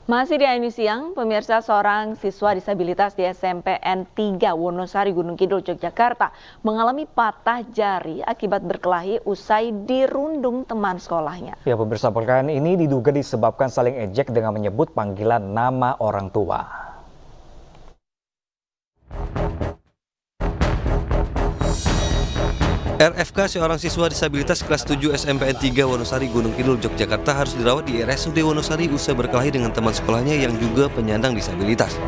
Masih di Ini Siang, pemirsa, seorang siswa disabilitas di SMPN 3 Wonosari, Gunung Kidul, Yogyakarta mengalami patah jari akibat berkelahi usai dirundung teman sekolahnya. Ya, pemirsa, perkelahian ini diduga disebabkan saling ejek dengan menyebut panggilan nama orang tua. RFK, seorang siswa disabilitas kelas 7 SMPN 3 Wonosari, Gunung Kidul, Yogyakarta harus dirawat di RSUD Wonosari usai berkelahi dengan teman sekolahnya yang juga penyandang disabilitas.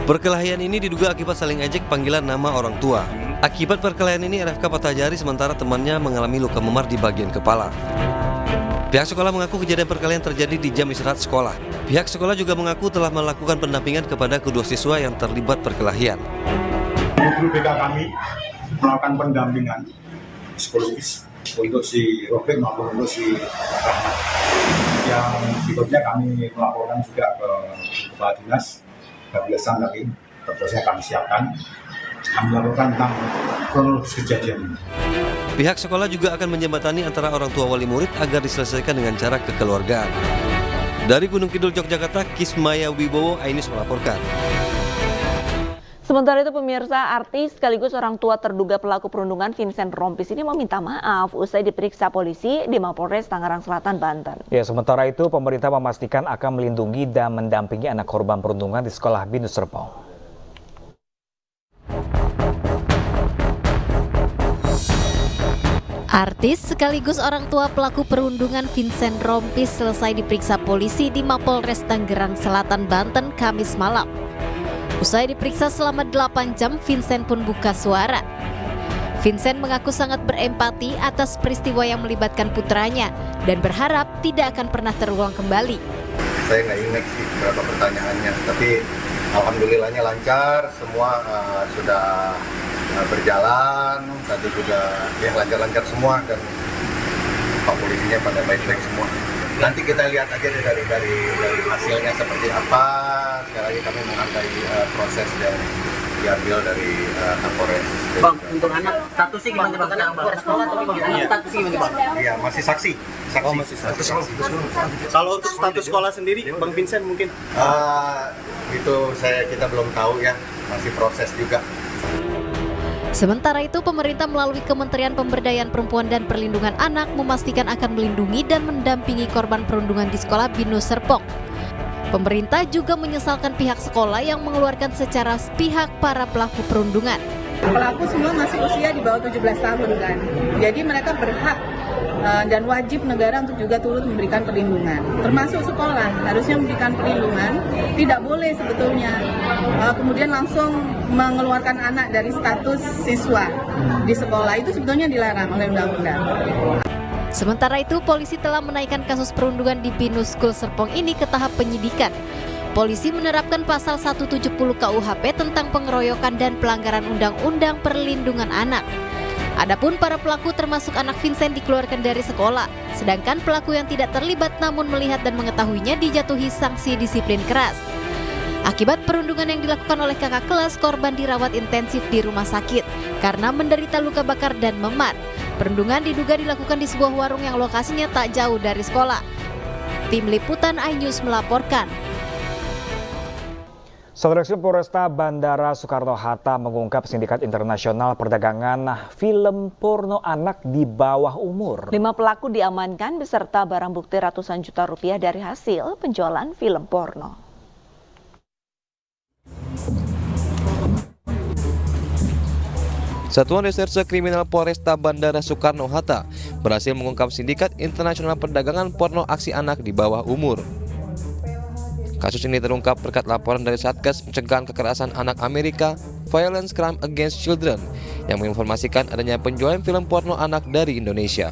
Perkelahian ini diduga akibat saling ejek panggilan nama orang tua. Akibat perkelahian ini RFK patah jari sementara temannya mengalami luka memar di bagian kepala. Pihak sekolah mengaku kejadian perkelahian terjadi di jam istirahat sekolah. Pihak sekolah juga mengaku telah melakukan pendampingan kepada kedua siswa yang terlibat perkelahian. Guru BK kami melakukan pendampingan psikologis untuk si Robin maupun untuk si Rahmat. Yang berikutnya kami melaporkan juga ke Kepala Dinas Kebiasaan lagi, terusnya kami siapkan. Kami melakukan tentang kronologis kejadian ini. Pihak sekolah juga akan menjembatani antara orang tua wali murid agar diselesaikan dengan cara kekeluargaan. Dari Gunung Kidul, Yogyakarta, Kismaya Wibowo, Ainus melaporkan. Sementara itu, pemirsa, artis sekaligus orang tua terduga pelaku perundungan Vincent Rompis ini meminta maaf usai diperiksa polisi di Mapolres Tangerang Selatan, Banten. Ya, sementara itu pemerintah memastikan akan melindungi dan mendampingi anak korban perundungan di sekolah Binus Serpong. Artis sekaligus orang tua pelaku perundungan Vincent Rompis selesai diperiksa polisi di Mapolres Tangerang Selatan, Banten, Kamis malam. Usai diperiksa selama 8 jam, Vincent pun buka suara. Vincent mengaku sangat berempati atas peristiwa yang melibatkan putranya dan berharap tidak akan pernah terulang kembali. Saya nggak ingat sih berapa pertanyaannya, tapi alhamdulillahnya lancar, semua sudah berjalan, tadi juga yang lancar-lancar semua dan Pak polisinya pada baik-baik semua. Nanti kita lihat aja dari hasilnya seperti apa. Sekali lagi kami menghargai proses yang diambil dari Kapolres. Bang, untuk anak statusnya gimana Bang? Karena keluar sekolah atau gimana? Statusnya gimana Bang? Iya, masih saksi. Oh, masih saksi. Kalau untuk status sekolah sendiri, Bang Vincent mungkin? Itu kita belum tahu ya, masih proses juga. Sementara itu, pemerintah melalui Kementerian Pemberdayaan Perempuan dan Perlindungan Anak memastikan akan melindungi dan mendampingi korban perundungan di sekolah Binus Serpong. Pemerintah juga menyesalkan pihak sekolah yang mengeluarkan secara sepihak para pelaku perundungan. Pelaku semua masih usia di bawah 17 tahun kan, jadi mereka berhak dan wajib negara untuk juga turut memberikan perlindungan. Termasuk sekolah harusnya memberikan perlindungan, tidak boleh sebetulnya kemudian langsung mengeluarkan anak dari status siswa di sekolah, itu sebetulnya dilarang oleh undang-undang. Sementara itu, polisi telah menaikkan kasus perundungan di Binus School Serpong ini ke tahap penyidikan. Polisi menerapkan pasal 170 KUHP tentang pengeroyokan dan pelanggaran Undang-Undang Perlindungan Anak. Adapun para pelaku termasuk anak Vincent dikeluarkan dari sekolah, sedangkan pelaku yang tidak terlibat namun melihat dan mengetahuinya dijatuhi sanksi disiplin keras. Akibat perundungan yang dilakukan oleh kakak kelas, korban dirawat intensif di rumah sakit karena menderita luka bakar dan memar. Perundungan diduga dilakukan di sebuah warung yang lokasinya tak jauh dari sekolah. Tim Liputan iNews melaporkan. Saudara, Polresta Bandara Soekarno-Hatta mengungkap sindikat internasional perdagangan film porno anak di bawah umur. 5 pelaku diamankan beserta barang bukti ratusan juta rupiah dari hasil penjualan film porno. Satuan Reserse Kriminal Polresta Bandara Soekarno-Hatta berhasil mengungkap sindikat internasional perdagangan porno aksi anak di bawah umur. Kasus ini terungkap berkat laporan dari Satgas Pencegahan Kekerasan Anak Amerika, Violence Crime Against Children, yang menginformasikan adanya penjualan film porno anak dari Indonesia.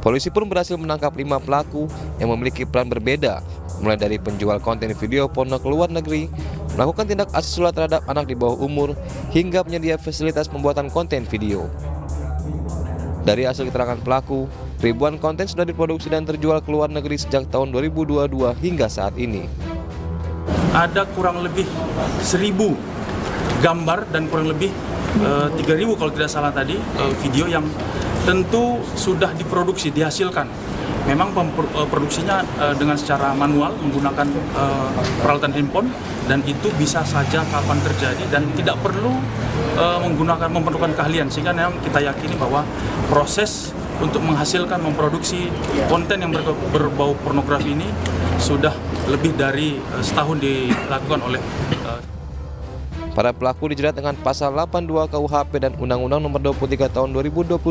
Polisi pun berhasil menangkap 5 pelaku yang memiliki peran berbeda, mulai dari penjual konten video porno ke luar negeri, melakukan tindak asusila terhadap anak di bawah umur, hingga penyedia fasilitas pembuatan konten video. Dari hasil keterangan pelaku, ribuan konten sudah diproduksi dan terjual ke luar negeri sejak tahun 2022 hingga saat ini. Ada kurang lebih 1.000 gambar dan kurang lebih 3.000 kalau tidak salah tadi video yang tentu sudah diproduksi, dihasilkan memang produksinya dengan secara manual menggunakan peralatan handphone, dan itu bisa saja kapan terjadi dan tidak perlu memerlukan keahlian, sehingga memang kita yakini bahwa proses untuk menghasilkan memproduksi konten yang berbau pornografi ini sudah lebih dari setahun dilakukan oleh Para pelaku dijerat dengan pasal 82 KUHP dan Undang-Undang Nomor 23 Tahun 2022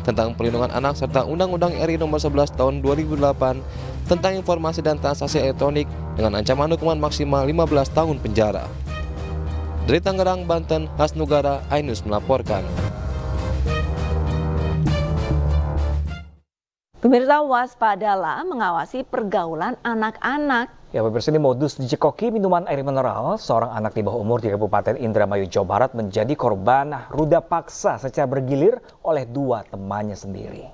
tentang Perlindungan Anak serta Undang-Undang RI Nomor 11 Tahun 2008 tentang Informasi dan Transaksi Elektronik dengan ancaman hukuman maksimal 15 tahun penjara. Dari Tangerang, Banten, Hasnugara, iNews melaporkan. Pemirsa, waspadalah mengawasi pergaulan anak-anak. Ya, pemirsa, ini modus dicekoki minuman air mineral seorang anak di bawah umur di Kabupaten Indramayu, Jawa Barat menjadi korban ruda paksa secara bergilir oleh dua temannya sendiri.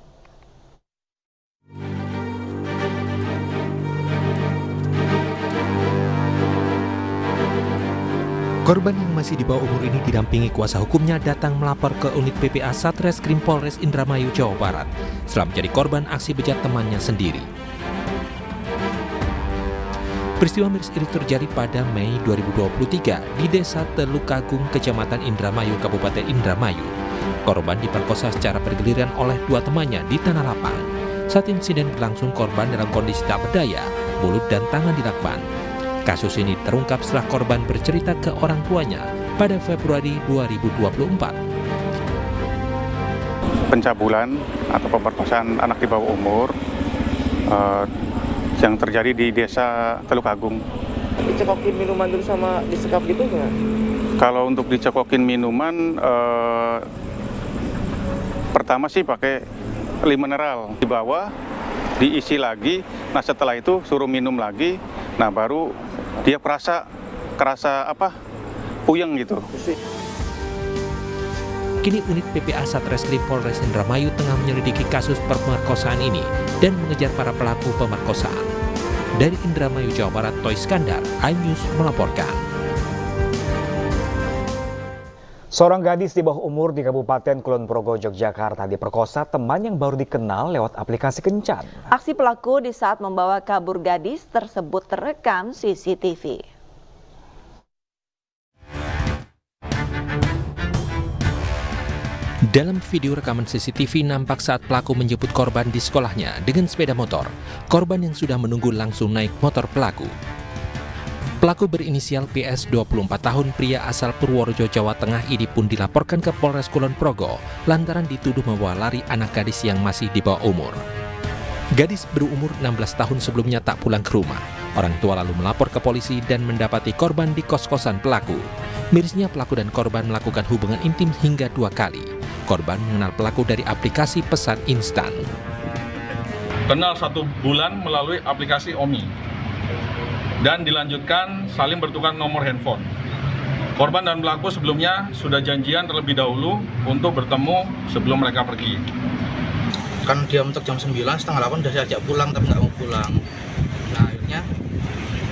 Korban yang masih di bawah umur ini didampingi kuasa hukumnya datang melapor ke unit PPA Satreskrim Polres Indramayu, Jawa Barat setelah menjadi korban aksi bejat temannya sendiri. Peristiwa miris ini terjadi pada Mei 2023 di Desa Teluk Agung, Kecamatan Indramayu, Kabupaten Indramayu. Korban diperkosa secara bergiliran oleh dua temannya di tanah lapang. Saat insiden berlangsung, korban dalam kondisi tak berdaya, mulut dan tangan dilakban. Kasus ini terungkap setelah korban bercerita ke orang tuanya pada Februari 2024. Pencabulan atau pemerkosaan anak di bawah umur yang terjadi di Desa Teluk Agung. Dicekokin minuman dulu sama disekap gitu nggak? Kalau untuk dicekokin minuman, pertama sih pakai mineral, di bawah diisi lagi, nah setelah itu suruh minum lagi, nah baru dia kerasa puyeng gitu. Kini unit PPA Satreskrim Polres Indramayu tengah menyelidiki kasus pemerkosaan ini dan mengejar para pelaku pemerkosaan. Dari Indramayu, Jawa Barat, Toy Skandar, iNews melaporkan. Seorang gadis di bawah umur di Kabupaten Kulon Progo, Yogyakarta diperkosa teman yang baru dikenal lewat aplikasi kencan. Aksi pelaku di saat membawa kabur gadis tersebut terekam CCTV. Dalam video rekaman CCTV nampak saat pelaku menjemput korban di sekolahnya dengan sepeda motor. Korban yang sudah menunggu langsung naik motor pelaku. Pelaku berinisial PS 24 tahun pria asal Purworejo, Jawa Tengah ini pun dilaporkan ke Polres Kulon Progo lantaran dituduh membawa lari anak gadis yang masih di bawah umur. Gadis berumur 16 tahun sebelumnya tak pulang ke rumah. Orang tua lalu melapor ke polisi dan mendapati korban di kos-kosan pelaku. Mirisnya pelaku dan korban melakukan hubungan intim hingga 2 kali. Korban mengenal pelaku dari aplikasi pesan instan. Kenal 1 bulan melalui aplikasi Omi. Dan dilanjutkan saling bertukar nomor handphone. Korban dan pelaku sebelumnya sudah janjian terlebih dahulu untuk bertemu sebelum mereka pergi. Kan dia untuk jam 9, setengah 8 udah saya ajak pulang tapi nggak mau pulang. Nah akhirnya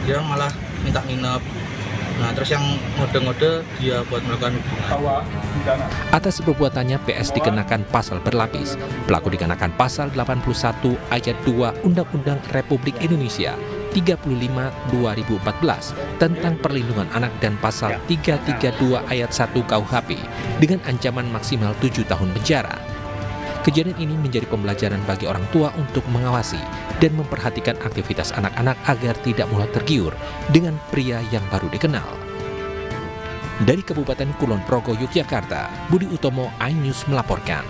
dia malah minta nginep. Nah terus yang ngode-ngode dia buat melakukan hubungan. Atas perbuatannya PS dikenakan pasal berlapis. Pelaku dikenakan pasal 81 ayat 2 Undang-Undang Republik Indonesia 35/2014 tentang perlindungan anak dan pasal 332 ayat 1 KUHP dengan ancaman maksimal 7 tahun penjara. Kejadian ini menjadi pembelajaran bagi orang tua untuk mengawasi dan memperhatikan aktivitas anak-anak agar tidak mudah tergiur dengan pria yang baru dikenal. Dari Kabupaten Kulon Progo, Yogyakarta, Budi Utomo, iNews melaporkan.